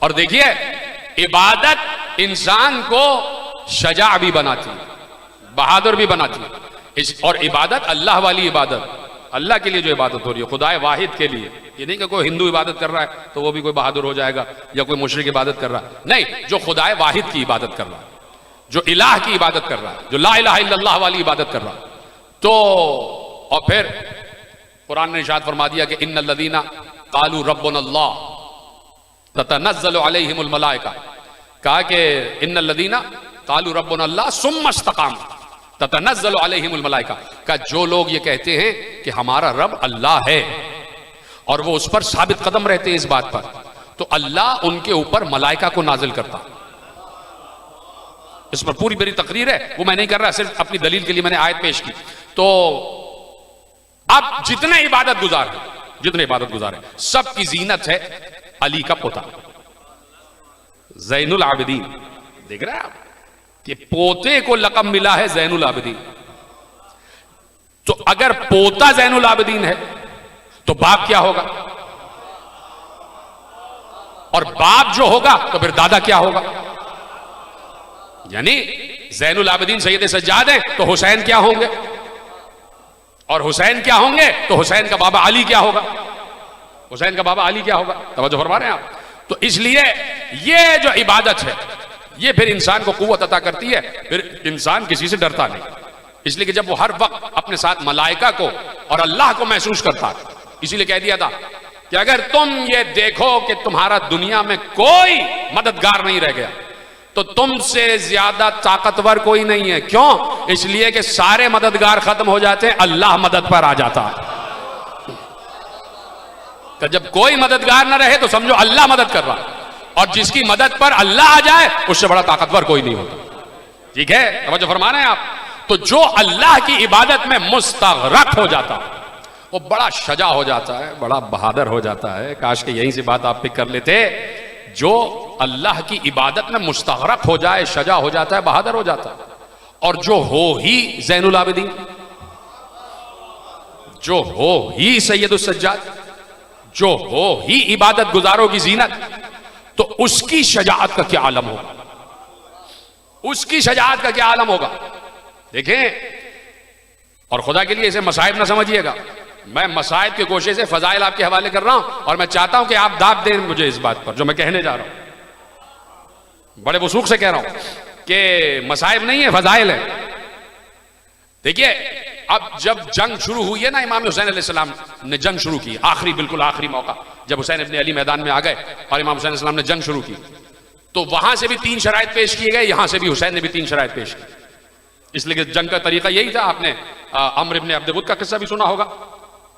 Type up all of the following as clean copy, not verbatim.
और देखिए, इबादत इंसान को शजा भी बनाती है, बहादुर भी बनाती है। और इबादत अल्लाह वाली इबादत, अल्लाह के लिए जो इबादत हो रही है, खुदाए वाहिद के लिए। ये नहीं कि कोई हिंदू इबादत कर रहा है तो वो भी कोई बहादुर हो जाएगा, या कोई मुशरिक इबादत कर रहा है। नहीं, जो खुदाए वाहिद की इबादत कर रहा है, जो इलाह की इबादत कर रहा है, जो ला इलाहा इल्लल्लाह वाली इबादत कर रहा है, तो और फिर कुरान ने इरशाद फरमा दिया कि इन्नल्लज़ीना क़ालू रब्बुनल्लाह ततनज़्ज़लु अलैहिमुल मलाइका, कहा कि इन्नल्लज़ीना क़ालू रब्बुनल्लाह सुम्मा इस्तक़ामू ततनज़्ज़लु अलैहिमुल मलाइका, का जो लोग ये कहते हैं कि हमारा रब अल्लाह है और वो उस पर साबित कदम रहते हैं इस बात पर, तो अल्लाह उनके ऊपर मलाइका को नाजिल करता। इस पर पूरी मेरी तकरीर है, वो मैं नहीं कर रहा, सिर्फ अपनी दलील के लिए मैंने आयत पेश की। तो अब जितने इबादत गुजार है सबकी जीनत है अली का पोता ज़ैनुल आबिदीन। देख रहे हैं आप कि पोते को लक़ब मिला है ज़ैनुल आबिदीन। तो अगर पोता ज़ैनुल आबिदीन है तो बाप क्या होगा, और बाप जो होगा तो फिर दादा क्या होगा। यानी ज़ैनुल आबिदीन सैयद सज्जाद हैं तो हुसैन क्या होंगे, और हुसैन क्या होंगे तो हुसैन का बाबा अली क्या होगा, हुसैन का बाबा अली क्या होगा। तवज्जो फरमा रहे हैं आप। तो इसलिए ये जो इबादत है ये फिर इंसान को कुव्वत अता करती है, फिर इंसान किसी से डरता नहीं। इसलिए कि जब वो हर वक्त अपने साथ मलाइका को और अल्लाह को महसूस करता, इसीलिए कह दिया था कि अगर तुम ये देखो कि तुम्हारा दुनिया में कोई मददगार नहीं रह गया तो तुमसे ज्यादा ताकतवर कोई नहीं है। क्यों? इसलिए कि सारे मददगार खत्म हो जाते हैं, अल्लाह मदद पर आ जाता है। तो जब कोई मददगार ना रहे तो समझो अल्लाह मदद कर रहा है, और जिसकी मदद पर अल्लाह आ जाए उससे बड़ा ताकतवर कोई नहीं होता। ठीक है, तवज्जो फरमा रहे हैं आप। तो जो अल्लाह की इबादत में मुस्तग़रक़ हो जाता है वो बड़ा शजा हो जाता है, बड़ा बहादुर हो जाता है। काश के यहीं से बात आप पिक कर लेते। जो अल्लाह की इबादत में मुस्तग़रक़ हो जाए, शजा हो जाता है, बहादुर हो जाता है। और जो हो ही ज़ैनुल आबिदीन, जो हो ही सैयदुस सज्जाद, जो हो ही इबादत गुजारों की जीनत, तो उसकी शजाअत का क्या आलम होगा, उसकी शजाअत का क्या आलम होगा। देखें, और खुदा के लिए इसे मसाइब ना समझिएगा, मैं मसाइब के गोशे से फजाइल आपके हवाले कर रहा हूं, और मैं चाहता हूं कि आप दाद दें मुझे इस बात पर जो मैं कहने जा रहा हूं। बड़े वसूख से कह रहा हूं कि मसाइब नहीं है, फजाइल है। देखिए, अब जब जंग शुरू हुई है ना, इमाम हुसैन अलैहिस्सलाम ने जंग शुरू की, आखिरी, बिल्कुल आखिरी मौका जब हुसैन इब्ने अली मैदान में आ गए और इमाम हुसैन अलैहिस्सलाम ने जंग शुरू की, तो वहां से भी 3 शराइत पेश किए गए, यहां से भी हुसैन ने भी 3 शराइत पेश की। इसलिए कि जंग का तरीका यही था। आपने अम्र इब्ने अब्द वुद का किस्सा भी सुना होगा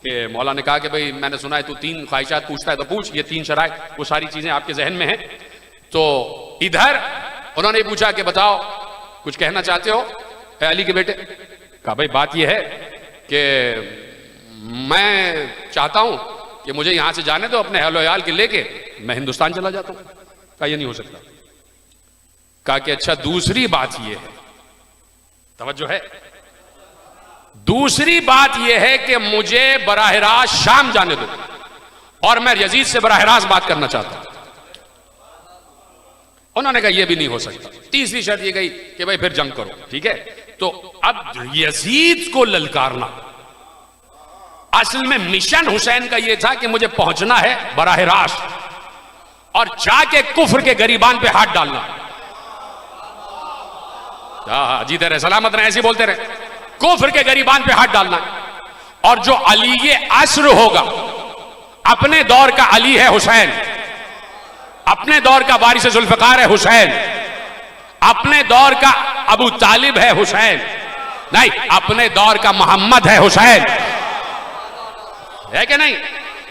कि मौला ने कहा कि भाई मैंने सुना है तू 3 ख्वाहिशात पूछता है तो पूछ, ये 3 शराइत, वो सारी चीजें आपके जहन में हैं। तो इधर उन्होंने पूछा कि बताओ कुछ कहना चाहते हो अली के बेटे। कहा भाई बात यह है कि मैं चाहता हूं कि मुझे यहां से जाने दो अपने अहलो अयाल के लेके, मैं हिंदुस्तान चला जाता हूं। कहा यह नहीं हो सकता। कहा कि अच्छा दूसरी बात यह है, तवज्जो है, दूसरी बात यह है कि मुझे बराह रास्त शाम जाने दो और मैं यजीद से बराह रास्त बात करना चाहता हूं। उन्होंने कहा यह भी नहीं हो सकता। तीसरी शर्त यह गई कि भाई फिर जंग करो। ठीक है, तो अब यजीद को ललकारना, असल में मिशन हुसैन का यह था कि मुझे पहुंचना है बराह रास्त और जाके कुफ्र के गरीबान पे हाथ डालना। जीते रहे, सलामत रहे, ऐसे बोलते रहे, कुफ्र के गरीबान पे हाथ डालना। और जो अली अस्र होगा, अपने दौर का अली है हुसैन, अपने दौर का वारिस जुल्फकार है हुसैन, अपने दौर का अबू तालिब है हुसैन, नहीं अपने दौर का मोहम्मद है हुसैन, है कि नहीं।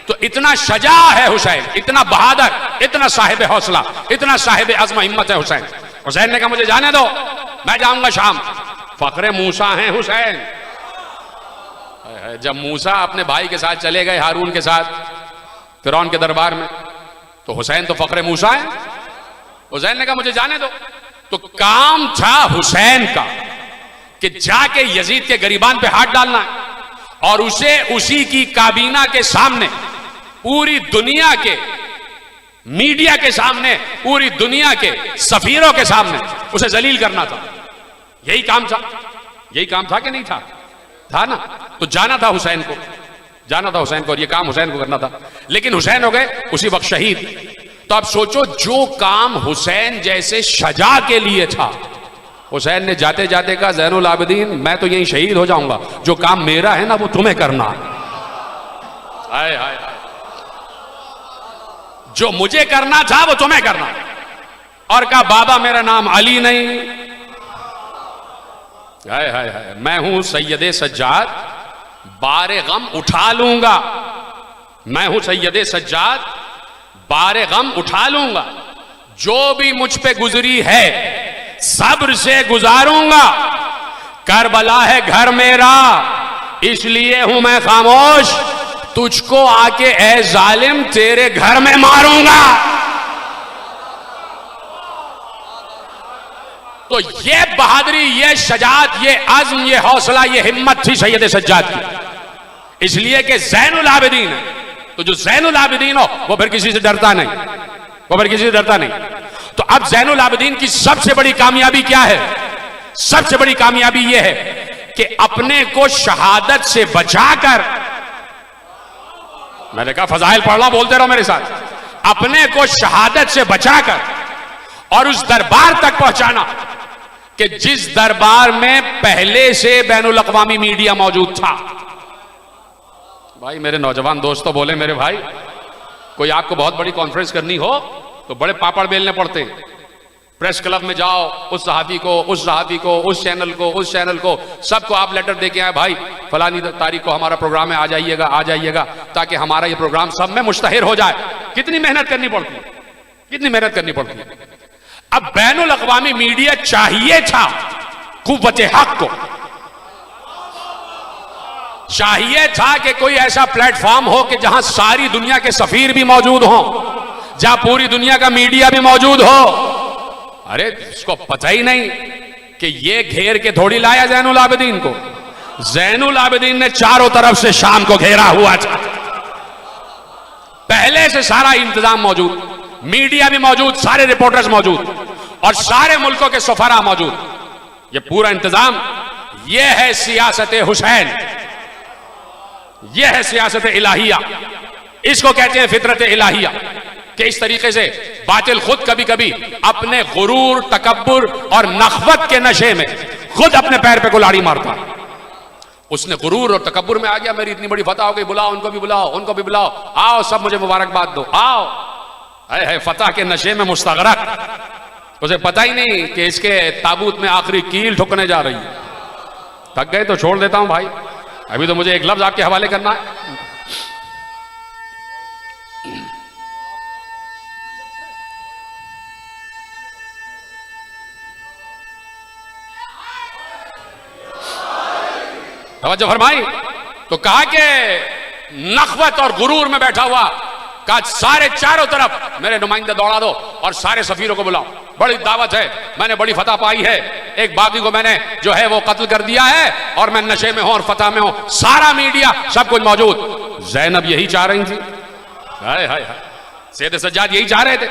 तो इतना शजा है हुसैन, इतना बहादुर, इतना साहिब हौसला, इतना साहिब अज़्म हिम्मत है हुसैन। हुसैन ने कहा मुझे जाने दो, मैं जाऊंगा शाम। फखरे मूसा हैं हुसैन। जब मूसा अपने भाई के साथ चले गए, हारून के साथ फिरौन के दरबार में, तो हुसैन तो फखरे मूसा है। हुसैन ने कहा मुझे जाने दो। तो काम था हुसैन का कि जाके यजीद के गरीबान पे हाथ डालना है और उसे उसी की काबीना के सामने पूरी दुनिया के मीडिया के सामने, पूरी दुनिया के सफीरों के सामने उसे जलील करना था। यही काम था, यही काम था कि नहीं था? था ना। तो जाना था हुसैन को, जाना था हुसैन को, और ये काम हुसैन को करना था। लेकिन हुसैन हो गए उसी वक्त शहीद। तो अब सोचो, जो काम हुसैन जैसे शजा के लिए था, हुसैन ने जाते जाते कहा ज़ैनुल आबिदीन मैं तो यहीं शहीद हो जाऊंगा, जो काम मेरा है ना वो तुम्हें करना है। हाय हाय हाय, जो मुझे करना था वो तुम्हें करना। और कहा बाबा मेरा नाम अली नहीं, हाय हाय हाय, मैं हूं सैयदे सज्जाद, बारे गम उठा लूंगा। मैं हूं सैयदे सज्जाद, बारे गम उठा लूंगा। जो भी मुझ पे गुजरी है सब्र से गुजारूंगा। करबला है घर मेरा, इसलिए हूं मैं खामोश। तुझको आके ए जालिम तेरे घर में मारूंगा। तो ये बहादुरी, ये शजात, ये अज़्म, ये हौसला, ये हिम्मत थी सैयद सज्जाद की। इसलिए कि ज़ैनुल आबिदीन है, तो जो ज़ैनुल आबिदीन हो वो फिर किसी से डरता नहीं, वो फिर किसी से डरता नहीं। तो अब ज़ैनुल आबिदीन की सबसे बड़ी कामयाबी क्या है? सबसे बड़ी कामयाबी यह है कि अपने को शहादत से बचाकर, मैंने कहा फजाइल पढ़ लो, बोलते रहो मेरे साथ, अपने को शहादत से बचाकर और उस दरबार तक पहुंचाना कि जिस दरबार में पहले से बैनुल अक़वामी मीडिया मौजूद था। भाई मेरे नौजवान दोस्तों बोले, मेरे भाई कोई आपको बहुत बड़ी कॉन्फ्रेंस करनी हो तो बड़े पापड़ बेलने पड़ते हैं। प्रेस क्लब में जाओ, उस सहाफी को, उस सहाफी को, उस चैनल को, उस चैनल को, सबको आप लेटर दे के आए, भाई फलानी तारीख को हमारा प्रोग्राम है, आ जाइएगा, आ जाइएगा, ताकि हमारा ये प्रोग्राम सब में मुश्तहिर हो जाए। कितनी मेहनत करनी पड़ती है, कितनी मेहनत करनी पड़ती है। अब बैनुल अक़वामी मीडिया चाहिए था कुव्वत हक को, चाहिए था कि कोई ऐसा प्लेटफॉर्म हो कि जहां सारी दुनिया के सफीर भी मौजूद हों, जहां पूरी दुनिया का मीडिया भी मौजूद हो। अरे इसको पता ही नहीं कि ये घेर के थोड़ी लाया ज़ैनुल आबिदीन को। ज़ैनुल आबिदीन ने चारों तरफ से शाम को घेरा हुआ था, पहले से सारा इंतजाम मौजूद, मीडिया भी मौजूद, सारे रिपोर्टर्स मौजूद और सारे मुल्कों के सफरा मौजूद। ये पूरा इंतजाम, यह है सियासत हुसैन, यह है सियासत इलाहिया। इसको कहते हैं फितरत इलाहिया, कि इस तरीके से बातिल खुद कभी कभी अपने गुरूर, तकब्बुर और नखवत के नशे में खुद अपने पैर पे कुल्हाड़ी मारता। उसने गुरूर और तकब्बुर में आ गया, मेरी इतनी बड़ी फतह हो गई, बुलाओ उनको भी, बुलाओ उनको भी, बुलाओ, आओ सब मुझे मुबारकबाद दो, आओ। है फतह के नशे में मुस्तगरक, उसे पता ही नहीं कि इसके ताबूत में आखिरी कील ठुकने जा रही है। थक गए तो छोड़ देता हूं भाई, अभी तो मुझे एक लफ्ज आपके हवाले करना है। तवज्जो फरमाई। तो कहा कि नखवत और गुरूर में बैठा हुआ, कहा सारे चारों तरफ मेरे नुमाइंदे दौड़ा दो और सारे सफीरों को बुलाओ, बड़ी दावत है, मैंने बड़ी फतह पाई है, एक बागी को मैंने जो है वो कत्ल कर दिया है और मैं नशे में हूं और फतह में हूं, सारा मीडिया सब कुछ मौजूद। ज़ैनब यही चाह रही थी, हाय हाय हाय, सैयद सज्जाद यही चाह रहे थे।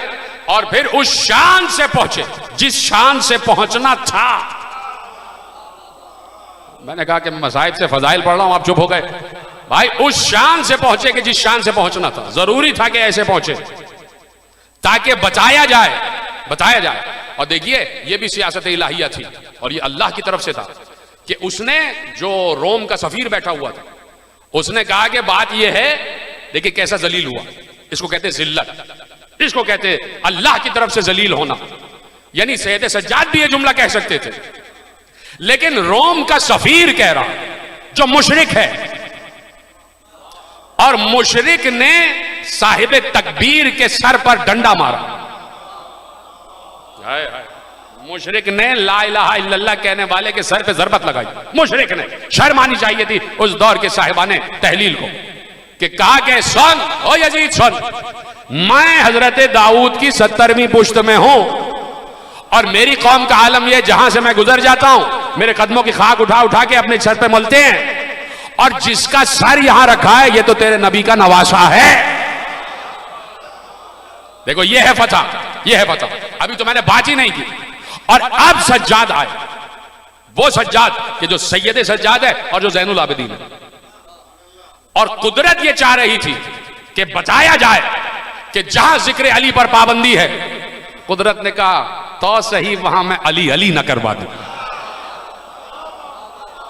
और फिर उस शान से पहुंचे जिस शान से पहुंचना था। मैंने कहा कि मैं मसाइब से फजाइल पढ़ रहा हूं, आप चुप हो गए। भाई उस शान से पहुंचे कि जिस शान से पहुंचना था, जरूरी था कि ऐसे पहुंचे ताकि बताया जाए, बताया जाए। और देखिए ये भी सियासत इलाहिया थी और ये अल्लाह की तरफ से था कि उसने, जो रोम का सफीर बैठा हुआ था, उसने कहा कि बात यह है, देखिए कैसा जलील हुआ, इसको कहते जिल्लत, इसको कहते अल्लाह की तरफ से जलील होना। यानी सैयद सज्जाद भी ये जुमला कह सकते थे, लेकिन रोम का सफीर कह रहा जो मुशरिक है, और मुशरिक ने साहिब तकबीर के सर पर डंडा मारा। हाय हाय, मुशरिक ने ला इलाहा इल्लल्लाह कहने वाले के सर पे जरबत लगाई। मुशरिक ने, शर्म आनी चाहिए थी उस दौर के साहिबाने तहलील को, कि कहा कि सुन ओ यजीद सुन, मैं हजरत दाऊद की 70वीं पुश्त में हूं और मेरी कौम का आलम यह, जहां से मैं गुजर जाता हूं मेरे कदमों की खाक उठा उठा के अपने सर पे मलते हैं, और जिसका सर यहां रखा है ये तो तेरे नबी का नवासा है। देखो ये है फतह, ये है फतह। अभी तो मैंने बात ही नहीं की। और अब सज्जाद आए, वो सज्जाद कि जो सैयद सज्जाद है और जो ज़ैनुल आबिदीन है। और कुदरत ये चाह रही थी कि बताया जाए कि जहां जिक्र अली पर पाबंदी है, कुदरत ने कहा तो सही वहां मैं अली अली ना करवा दूं।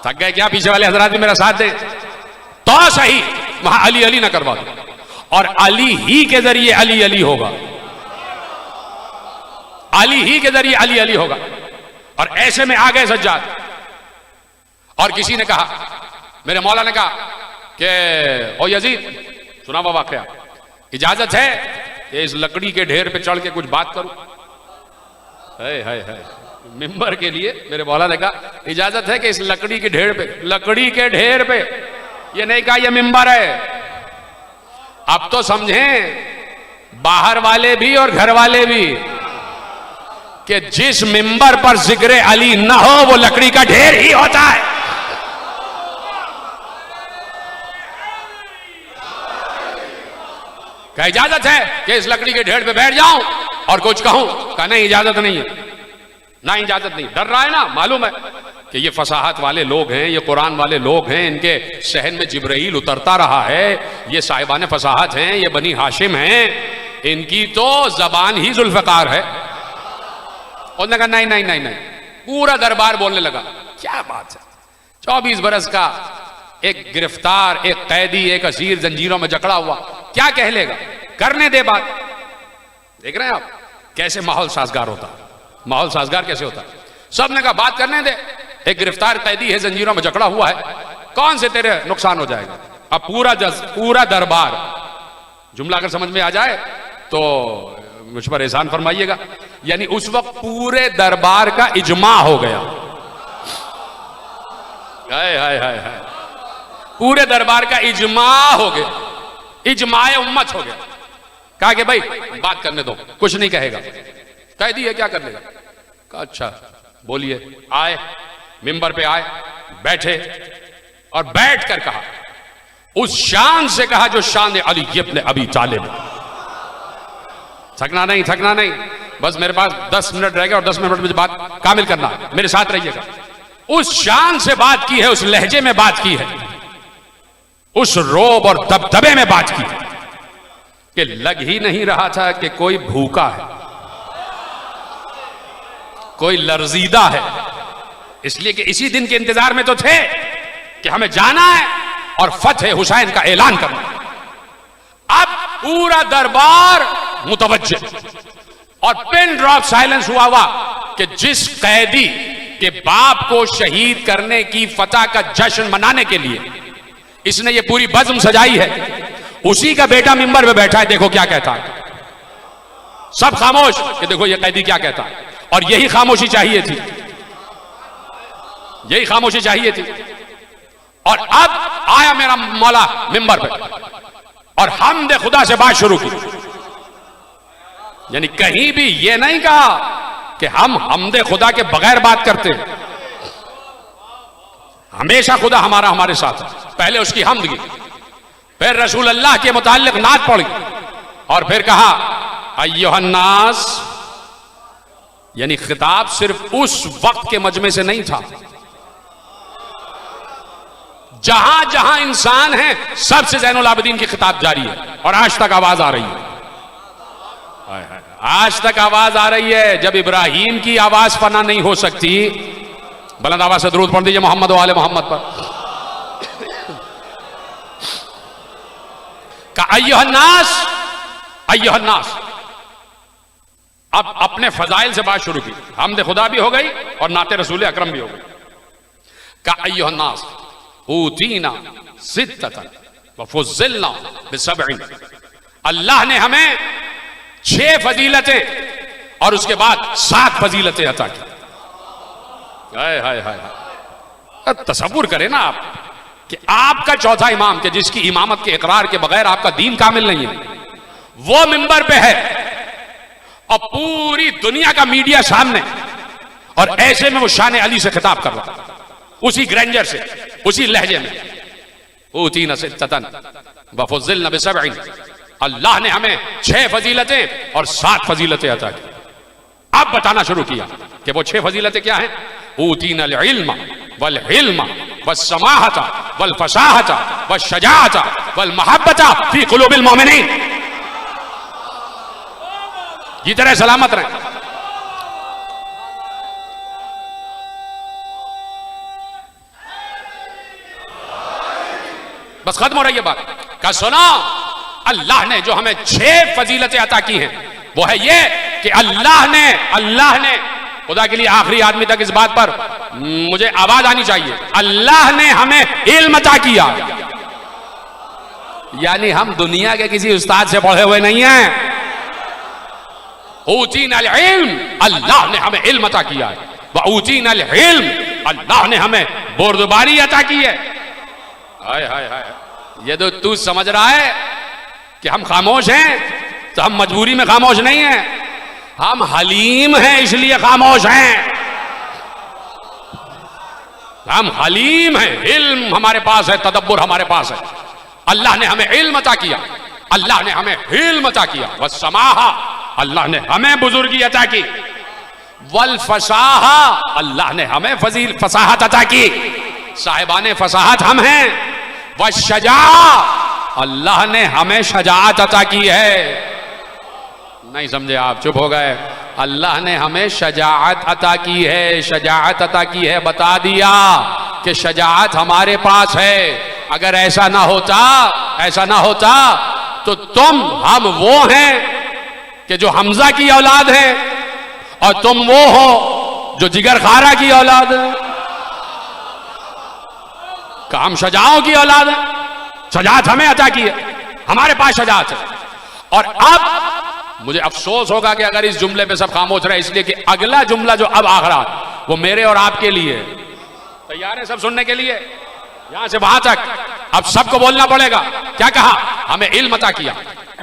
थक गए क्या पीछे वाले हजरात भी मेरा साथ दे? तो सही वहां अली अली ना करवा दूं, और अली ही के जरिए अली अली होगा, अली ही के जरिए अली अली होगा। और ऐसे में आ गए सज्जाद। और किसी ने कहा, मेरे मौला ने कहा कि ओ यजीद सुना वो वाकया, इजाजत है कि इस लकड़ी के ढेर पे चढ़ के कुछ बात करूं? है मिंबर के लिए मेरे मौला ने कहा इजाजत है कि इस लकड़ी के ढेर पे, लकड़ी के ढेर पे, ये नहीं कहा ये मिंबर है। अब तो समझें बाहर वाले भी और घर वाले भी कि जिस मिंबर पर जिक्र अली ना हो वो लकड़ी का ढेर ही होता है। क्या इजाजत है कि इस लकड़ी के ढेर पे बैठ जाऊं और कुछ कहूं? कहा नहीं इजाजत नहीं है, ना इजाजत नहीं। डर रहा है ना, मालूम है कि ये फसाहत वाले लोग हैं, ये कुरान वाले लोग हैं, इनके सहन में जिब्राइल उतरता रहा है, ये साहिबान फसाहत हैं, ये बनी हाशिम हैं, इनकी तो जबान ही जुल्फकार है। उसने कहा नहीं नहीं नहीं नहीं। पूरा दरबार बोलने लगा क्या बात है, 24 बरस का एक गिरफ्तार, एक कैदी, एक असीर जंजीरों में जकड़ा हुआ, क्या कह लेगा? करने दे बात। देख रहे हैं आप कैसे माहौल साजगार होता, माहौल साजगार कैसे होता। सबने कहा बात करने दे, एक गिरफ्तार कैदी है, जंजीरों में जकड़ा हुआ है, कौन से तेरे नुकसान हो जाएगा। अब पूरा दरबार, जुमला अगर समझ में आ जाए तो मुझ पर एहसान फरमाइएगा, यानी उस वक्त पूरे दरबार का इजमा हो गया। हाय हाय हाय हाय, पूरे दरबार का इजमा हो गया, इजमाए उम्मत हो गया। कहा कि भाई बात करने दो, कुछ नहीं कहेगा। कैदी है क्या कर लेगा? कहा अच्छा बोलिए। आए, मिंबर पे आए, बैठे और बैठ कर कहा, उस शान से कहा जो शान अली इब्न अबी तालिब। थकना नहीं, थकना नहीं, बस मेरे पास 10 मिनट रह गए और 10 मिनट में बात कामिल करना, मेरे साथ रहिएगा। उस शान से बात की है, उस लहजे में बात की है, उस रोब और दबदबे में बात की कि लग ही नहीं रहा था कि कोई भूखा है, कोई लर्जीदा है। इसलिए कि इसी दिन के इंतजार में तो थे कि हमें जाना है और फतह हुसैन का ऐलान करना। अब पूरा दरबार मुतवज्जे और पिन ड्रॉप साइलेंस हुआ कि जिस कैदी के बाप को शहीद करने की फतह का जश्न मनाने के लिए इसने ये पूरी बज़्म सजाई है, उसी का बेटा मिंबर पे बैठा है। देखो क्या कहता है, सब खामोश कि देखो ये कैदी क्या कहता है। और यही खामोशी चाहिए थी, यही खामोशी चाहिए थी। और अब आया मेरा मौला मिंबर पे और हमदे खुदा से बात शुरू की। यानी कहीं भी ये नहीं कहा कि हम हमदे खुदा के बगैर बात करते हैं, हमेशा खुदा हमारे साथ है। पहले उसकी हमद की, फिर रसूल अल्लाह के मुताल्लिक नात पढ़ी और फिर कहा अय्युहन्नास, यानी खिताब सिर्फ उस वक्त के मजमे से नहीं था, जहां जहां इंसान है सबसे ज़ैनुल आबिदीन की खिताब जारी है। और आज तक आवाज आ रही है, आज तक आवाज आ रही है। जब इब्राहीम की आवाज फना नहीं हो सकती, बुलंद आवाज से दुरूद पढ़ दीजिए मोहम्मद वाले मोहम्मद पर। का अय्युहन्नास, अय्युहन्नास। अब अपने फजाइल से बात शुरू की, हमदे खुदा भी हो गई और नाते रसूल अकरम भी हो गई। का अय्युहन्नास ऊतीना सिद्दतन व फुज़्ज़िलना बिसबइन। अल्लाह ने हमें 6 फजीलतें और उसके बाद 7 फजीलतें अता की। हाय हाय हाय, तसव्वुर करें ना आप कि आपका चौथा इमाम के जिसकी इमामत के इकरार के बगैर आपका दीन कामिल नहीं है, वो मिंबर पे है और पूरी दुनिया का मीडिया सामने, और ऐसे में वो शान अली से खिताब कर रहा, उसी ग्रैंडर से, उसी लहजे में। ऊतीना सिद्दतन व फुज़्ज़िलना बिसबइन। अल्लाह ने हमें 6 फजीलतें और 7 फजीलतें अता की। अब बताना शुरू किया कि वो 6 फजीलतें क्या हैं। ऊतीनल इल्म वल हिल्म वस्समाहता वल फसाहता वश्शजाअता वल महब्बता फी कुलूबिल मोमिनीन। जीते रहे, सलामत रहे। बस खत्म हो रही है बात। क्या सुना, अल्लाह ने जो हमें 6 फजीलतें अता की हैं वो है ये कि अल्लाह ने खुदा के लिए आखिरी आदमी तक इस बात पर मुझे आवाज आनी चाहिए, अल्लाह ने हमें इल्म अता किया। यानी हम दुनिया के किसी उस्ताद से पढ़े हुए नहीं हैं। ऊतीनल इल्म, अल्लाह ने हमें इल्म अता किया है। व ऊतीनल हिल्म, अल्लाह ने हमें बुर्दबारी अता की है। हाय हाय हाय, ये तो तू समझ रहा है कि हम खामोश हैं, तो हम मजबूरी में खामोश नहीं हैं, हम हलीम हैं इसलिए खामोश हैं। हम हलीम हैं, इल्म हमारे पास है, तदब्बुर हमारे पास है। अल्लाह ने हमें इल्म अता किया, अल्लाह ने हमें हिल्म अता किया। वस्समाहा, अल्लाह ने हमें बुजुर्गी अता की। वल फसाहा, अल्लाह ने हमें फसाहत अता की, साहिबाने फसाहत हम हैं। वश्शजा, अल्लाह ने हमें शजाअत अता की है। नहीं समझे आप, चुप हो गए। अल्लाह ने हमें शजाअत अता की है, शजाअत अता की है। बता दिया कि शजाअत हमारे पास है। अगर ऐसा ना होता तो हम वो हैं कि जो हमजा की औलाद है और तुम वो हो जो जिगर खारा की औलाद है। हम शजाओं की औलाद है, शजाअत हमें अता की है, हमारे पास शजाअत है। और अब मुझे अफसोस होगा कि अगर इस जुमले पे सब खामोश रहे, इसलिए कि अगला जुमला जो अब आ रहा वो मेरे और आपके लिए। तैयार है सब सुनने के लिए, यहां से वहां तक अब सबको बोलना पड़ेगा। क्या कहा, हमें इल्म अता किया,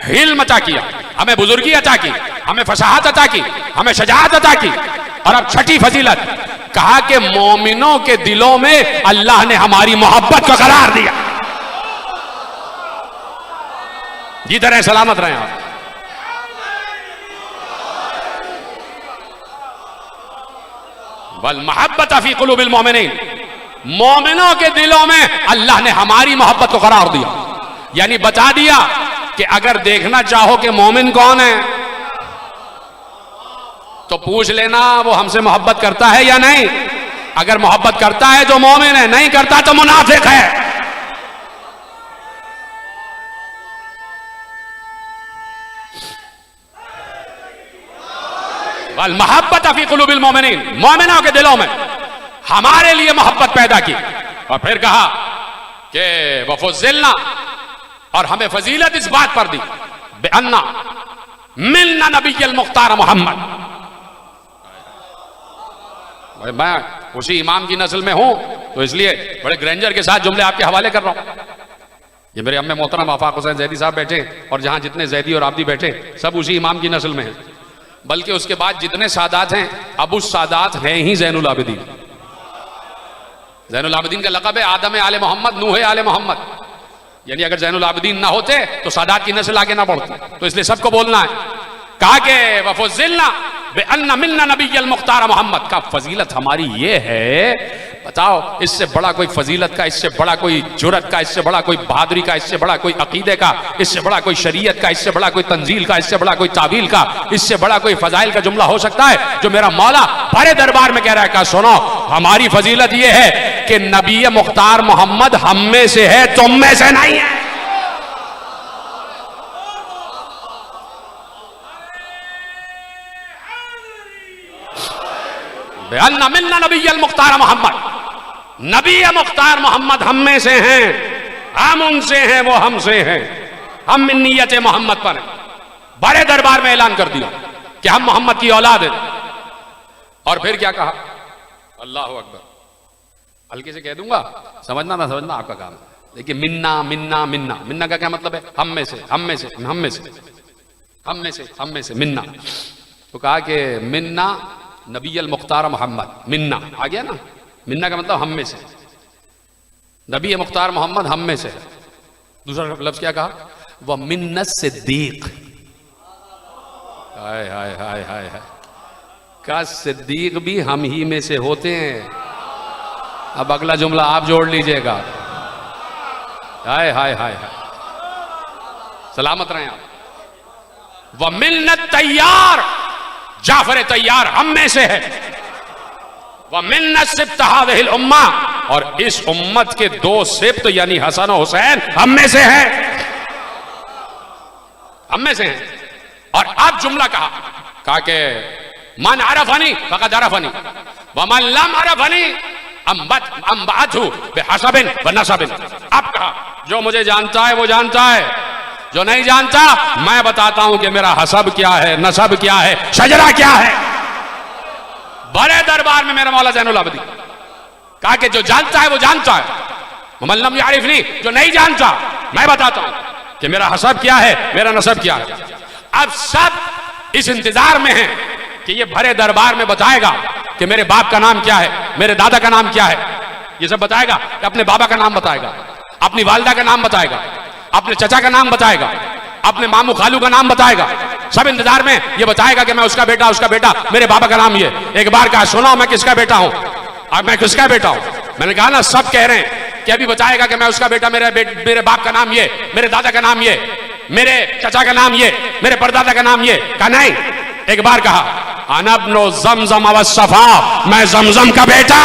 हिल्म अता किया, हमें बुजुर्गी अता की, हमें फसाहत अता की, हमें शजाअत अता की। और अब छठी फजीलत कहा कि मोमिनों के दिलों में अल्लाह ने हमारी मोहब्बत को करार दिया। जीते रहे, सलामत रहे आप। वल महब्बत फी कुलूबिल मोमिनीन, मोमिनों के दिलों में अल्लाह ने हमारी मोहब्बत को करार दिया। यानी बता दिया कि अगर देखना चाहो कि मोमिन कौन है तो पूछ लेना वो हमसे मोहब्बत करता है या नहीं। अगर मोहब्बत करता है तो मोमिन है, नहीं करता तो मुनाफिक है। वल महब्बत फी कुलूबिल मोमिनीन, मोमिनों के दिलों में हमारे लिए मोहब्बत पैदा की। और फिर कहा कि वफुज़िलना, और हमें फजीलत इस बात पर दी बेअन्ना मिन्ना नबिय्युल मुख्तार मोहम्मद। मैं उसी इमाम की नस्ल में हूं तो इसलिए बड़े ग्रैंडर के साथ जुमले आपके हवाले कर रहा हूं। ये मेरे अम्मे मोहतरम आफाक हुसैन जैदी साहब बैठे, और जहां जितने जैदी और आबदी बैठे सब उसी इमाम की नस्ल में हैं। बल्कि उसके बाद जितने सादात हैं, अबू सादात हैं ही ज़ैनुल आबिदीन। ज़ैनुल आबिदीन का लक़ब है आदम आले मोहम्मद, नूह आले मोहम्मद। यानी अगर ज़ैनुल आबिदीन ना होते तो सादात की नस्ल आगे ना बढ़ती। तो इसलिए सबको बोलना है। कहा कि वफुज़िलना बेअन्ना मिन्ना नबिय्युल मुख्तार मोहम्मद, का फजीलत हमारी ये है। बताओ इससे बड़ा कोई फजीलत का, इससे बड़ा कोई जुरत का, इससे बड़ा कोई बहादुरी का, इससे बड़ा कोई अकीदे का, इससे बड़ा कोई शरीयत का, इससे बड़ा कोई तंजील का, इससे बड़ा कोई तावील का, इससे बड़ा कोई फजाइल का जुमला हो सकता है जो मेरा मौला बड़े दरबार में कह रहा है। का सुनो, हमारी फजीलत ये है कि नबी मुख्तार मोहम्मद हम में से है, तुम में से नहीं है। बेअन्ना मिन्ना नबिय्युल मुख्तार मोहम्मद, नबी मुख्तार मोहम्मद हम में से हैं, हम उनसे हैं, वो हमसे हैं। हम मिन्नियत मोहम्मद पर हैं। बड़े दरबार में ऐलान कर दिया कि हम मोहम्मद की औलाद हैं। और फिर क्या कहा, अल्लाह अकबर। हल्के से कह दूंगा, समझना ना समझना आपका काम है। देखिए मिन्ना मिन्ना मिन्ना, मिन्ना का क्या मतलब है, हम में से, हम में से, हम में से, हम में से, हम में से मिन्ना। तो कहा कि मिन्ना नबील मुख्तार मोहम्मद, मिन्ना आ गया ना। मिन्ना का मतलब हम में से, नबी मुख्तार मोहम्मद हम में से। दूसरा लफ्ज क्या कहा, व मिन्नत सिद्दीक। हाय हाय हाय हाय हाय, का सिद्दीक भी हम ही में से होते हैं। अब अगला जुमला आप जोड़ लीजिएगा। हाय हाय हाय हाय, सलामत रहे आप। व मिन्नत तैयार, जाफर तैयार हम में से है। व मिन्नत सिब्त हादिहिल उम्मा, और इस उम्मत के दो सिब्त यानी हसन और हुसैन हम में से हैं, हम में से हैं। और अब जुमला कहा कि मन अरफनी फकद अरफनी व मन लम अरफनी अम्बातहु बिहसबिन व नसबिन। अब कहा जो मुझे जानता है वो जानता है, जो नहीं जानता मैं बताता हूं कि मेरा हसब क्या है, नसब क्या है, शजरा क्या है। बड़े दरबार में मेरा मौला ज़ैनुल आबिदीन कहा कि जो जानता है वो जानता है, मन लम यारिफनी, जो नहीं जानता मैं बताता हूं कि मेरा हसब क्या है, मेरा नसब क्या है। अब सब इस इंतजार में हैं कि ये भरे दरबार में बताएगा कि मेरे बाप का नाम क्या है, मेरे दादा का नाम क्या है। ये सब बताएगा कि अपने बाबा का नाम बताएगा, अपनी वालिदा का नाम बताएगा, अपने चचा का नाम बताएगा, अपने मामू खालू का नाम बताएगा। सब इंतजार में ये बताएगा कि मैं उसका बेटा, मेरे बाबा का नाम ये। एक बार कहा सुनो मैं किसका बेटा हूं, अब मैं किसका बेटा हूं। मैंने कहा ना सब कह रहे हैं कि अभी बताएगा कि मैं उसका बेटा, मेरे बाप का नाम ये, मेरे दादा का नाम ये, मेरे चचा का नाम ये, मेरे परदादा का नाम ये। कहा नहीं, एक बार कहा अनब्नो जमजम व सफा, मैं जमजम का बेटा,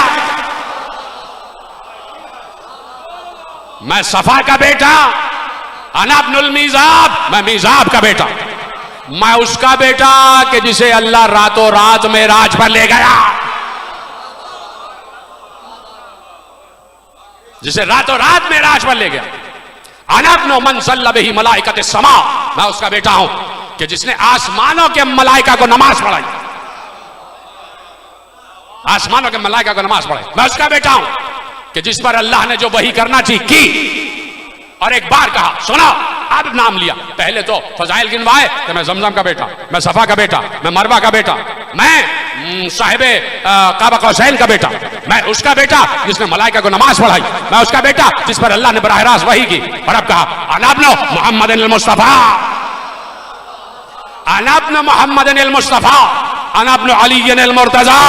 मैं सफा का बेटा। अनब्नुल मीजाब, मैं मीजाब का बेटा। मैं उसका बेटा कि जिसे अल्लाह रातों रात में राज पर ले गया, जिसे रातों रात में राज पर ले गया। अनब्नु मन सल्ला बिही मलाइकत समा, मैं उसका बेटा हूं कि जिसने आसमानों के मलाइका को नमाज पढ़ाई, आसमानों के मलाइका को नमाज पढ़ाई। मैं उसका बेटा हूं कि जिस पर अल्लाह ने जो वही करना चाहिए की। और एक बार कहा सुनो, अब नाम लिया। पहले तो फजाइल गिनवाए कि मैं जमजम का बेटा, मैं सफा का बेटा, मैं मरवा का बेटा, मैं साहिबे काबा कौसैन का बेटा, मैं उसका बेटा जिसने मलाइका को नमाज पढ़ाई, मैं उसका बेटा जिस पर अल्लाह ने बराह रास्त वही की। और अब कहा अनब्नु मुहम्मदिन मुस्तफा, अनब्नु मुहम्मदिन मुस्तफा, अनब्नु अलीय्यिन मुर्तजा,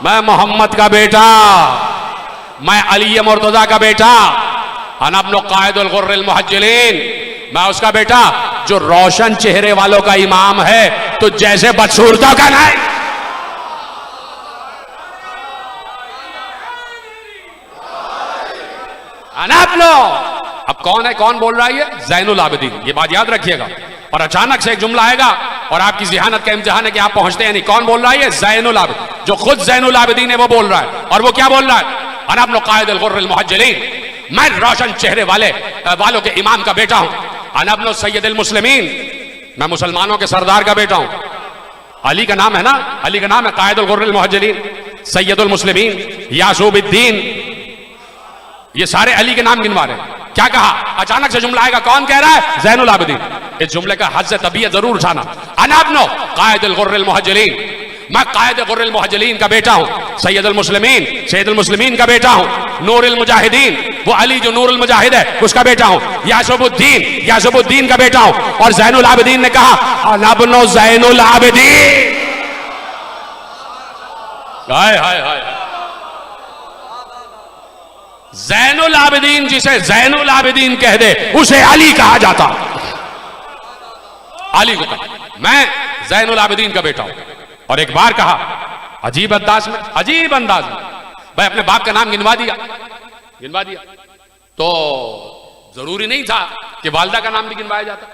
मैं मोहम्मद का बेटा, मैं अली मुर्तजा का बेटा। अनब्नु कायदुल गुर्रिल मुहज्जलीन, मैं उसका बेटा जो रोशन चेहरे वालों का इमाम है, तो जैसे बदसूरतों का नहीं। अनब्नु, अब कौन है, कौन बोल रहा है? ये ज़ैनुल आबिदीन। ये बात याद रखिएगा। और अचानक से एक जुमला आएगा और आपकी ज़िहानत का इम्तिहान है कि आप पहुंचते हैं नहीं। कौन बोल रहा है? ये ज़ैनुल आबिदीन, जो खुद ज़ैनुल आबिदीन है वो बोल रहा है। और वो क्या बोल रहा है? अनब्नु कायदुल गुर्रिल मुहज्जलीन, मैं रोशन चेहरे वालों के इमाम का बेटा हूं। अनब्नु सय्यदुल मुस्लिमीन, मैं मुसलमानों के सरदार का बेटा हूं। अली का नाम है ना, अली का नाम है कायदुल गुर्रिल मुहज्जलीन, सय्यदुल मुस्लिमीन, यासूबुद्दीन। ये सारे अली के नाम गिनवा रहे हैं। क्या कहा? अचानक से जुमला आएगा, कौन कह रहा है? ज़ैनुल आबिदीन। इस जुमले का हद से तबीयत जरूर उठाना। अनब्नु कायदुल गुर्रिल मुहज्जलीन, मैं कायद गुर्रिल मुहज्जलीन का बेटा हूं, सैयदुल मुस्लिमीन, सैयदुल मुस्लिमीन का बेटा हूं, नूरुल मुजाहिदीन, वो अली जो नूरुल मुजाहिद है उसका बेटा हूं, यासूबुद्दीन, यासूबुद्दीन का बेटा हूं। और ज़ैनुल आबिदीन ने कहा अनब्नु ज़ैनुल आबिदीन। हाय हाय हाय, ज़ैनुल आबिदीन, जिसे ज़ैनुल आबिदीन कह दे उसे अली कहा जाता। अली को कहा मैं ज़ैनुल आबिदीन का बेटा हूं। और एक बार कहा अजीब अंदाज में, अजीब अंदाज में, भाई अपने बाप का नाम गिनवा दिया, गिनवा दिया। तो जरूरी नहीं था कि वालिदा का नाम भी गिनवाया जाता।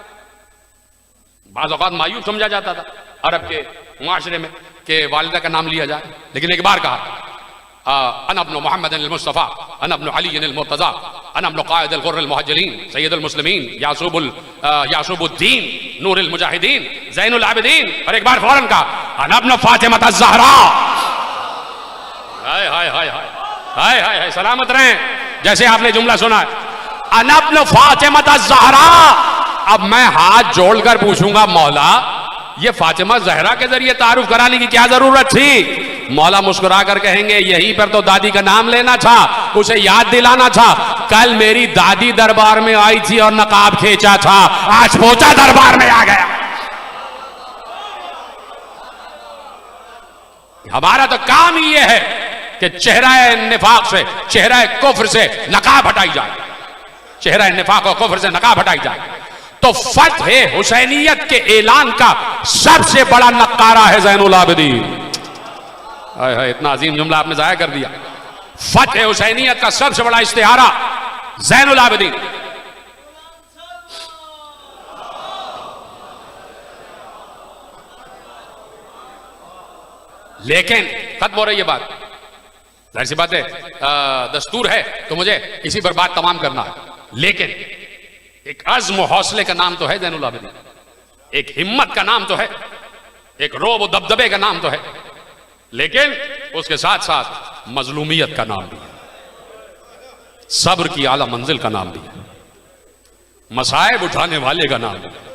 बाज़ औक़ात मायूब समझा जाता था अरब के मुआशरे में कि वालिदा का नाम लिया जाए। लेकिन एक बार कहा अनब्नु मुहम्मदिन मुस्तफ़ा, अनब्नु अलीय्यिन मुर्तज़ा, अनब्नु कायदुल गुर्रिल मुहज्जलीन, सय्यदुल मुस्लिमीन, यासूबुद्दीन, नूरुल मुजाहिदीन, ज़ैनुल आबिदीन। और एक बार फौरन कहा अनब्नु फातिमा ज़हरा। हाय हाय हाय हाय हाय हाय हाय, सलामत रहें। जैसे आपने जुमला सुना है अनब्नु फातिमा ज़हरा। अब मैं हाथ जोड़कर पूछूंगा मौला ये फातिमा जहरा के जरिए तारुफ कराने की क्या जरूरत थी? मौला मुस्कुरा कर कहेंगे यहीं पर तो दादी का नाम लेना था, उसे याद दिलाना था। कल मेरी दादी दरबार में आई थी और नकाब खींचा था, आज पोता दरबार में आ गया। हमारा तो काम ही यह है कि चेहरा निफाक से, चेहरा कुफ्र से नकाब हटाई जाए, चेहरा निफाक और कुफ्र से नकाब हटाई जाए। तो फतह हुसैनियत के ऐलान का सबसे बड़ा नक्कारा है ज़ैनुल आबिदीन। इतना अजीम जुमला आपने जाया कर दिया। फतह हुसैनियत का सबसे बड़ा इश्तिहारा ज़ैनुल आबिदीन। लेकिन खत्म हो रही है बात, जाहिर सी बात है, दस्तूर है तो मुझे इसी पर बात तमाम करना है। लेकिन एक अज़्म हौसले का नाम तो है ज़ैनुल आबिदीन, एक हिम्मत का नाम तो है, एक रोब दबदबे का नाम तो है, लेकिन उसके साथ साथ मजलूमियत का नाम भी है, सब्र की आला मंजिल का नाम भी है, मसाइब उठाने वाले का नाम भी है।